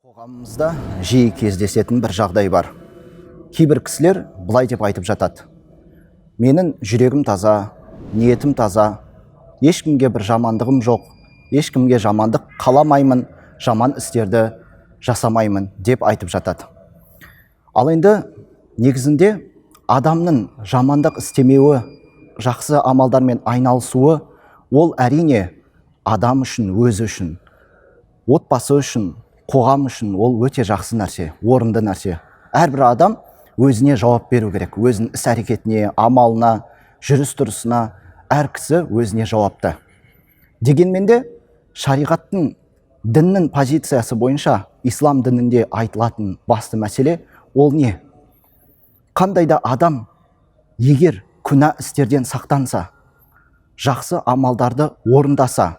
Қоғамымызда жиі кездесетін бір жағдай бар. Кейбір кісілер былай деп айтып жатады: менің жүрегім таза, ниетім таза, ешкімге бір жамандығым жоқ, ешкімге жамандық қаламаймын, жаман істерді жасамаймын деп айтып жатады. Ал енді негізінде адамның жамандық істемеуі, жақсы амалдармен айналысуы, ол әрине адам үшін, өзі үшін, отбасы үшін, қоғам үшін ол өте жақсы нәрсе, орынды нәрсе. Әрбір адам өзіне жауап беру керек, өзінің іс-әрекетіне, амалына, жүріс-тұрысына әр кісі өзіне жауапты. Дегенмен де шариғаттың, діннің позициясы бойынша ислам дінінде айтылатын басты мәселе ол не? Қандай да адам егер күнә істерден сақтанса, жақсы амалдарды орындаса,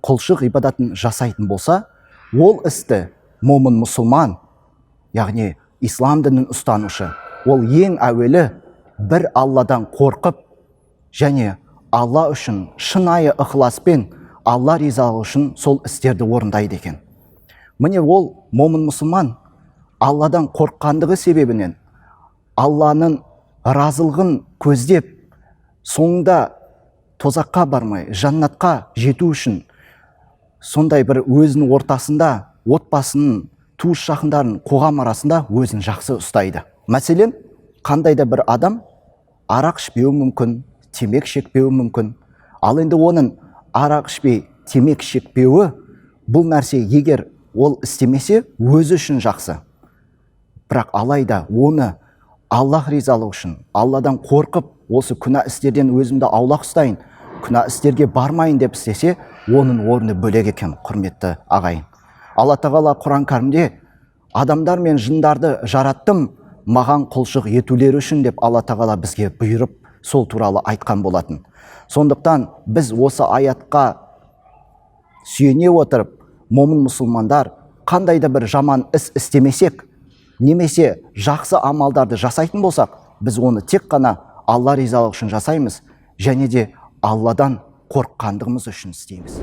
құлшылық ибадатын жасайтын болса, ол істі момын мұсылман, яғни ислам дінін ұстанушы, ол ең әуелі бір Алладан қорқып, және Алла үшін шынайы ықыласпен, Алла ризалығы үшін сол істерді орындайды екен. Міне ол момын мұсылман Алладан қорыққандығы себебінен, Алланың разылығын көздеп, соңында тозаққа бармай, жаннатқа жету үшін сондай бір өзінің ортасында, отбасының, туыс жақындарын, қоғам арасында өзін жақсы ұстайды. Мәселен, қандай да бір адам арақ ішпеуі мүмкін, темекі шекпеуі мүмкін. Ал енді оның арақ ішпей, темекі шекпеуі, бұл нәрсе егер ол істемесе, өзі үшін жақсы. Бірақ алайда оны Аллах ризалығы үшін, Алладан қорқып, осы күнә істерден өзімді аулақ ұстайын, күнә істерге бармайын деп істесе, оның орны бөлек екен, құрметті ағайын. Алла тағала Құран кәрімде адамдар мен жындарды жараттым, маған құлшылық етулері үшін деп Алла тағала бізге бұйырып, сол туралы айтқан болатын. Сондықтан біз осы аятқа сүйене отырып, момын мұсылмандар қандай да бір жаман іс істемесек, немесе жақсы амалдарды жасайтын болсақ, біз оны тек қана Алла ризалығы үшін жасаймыз, және де Алладан қорыққандығымыз үшін істейміз.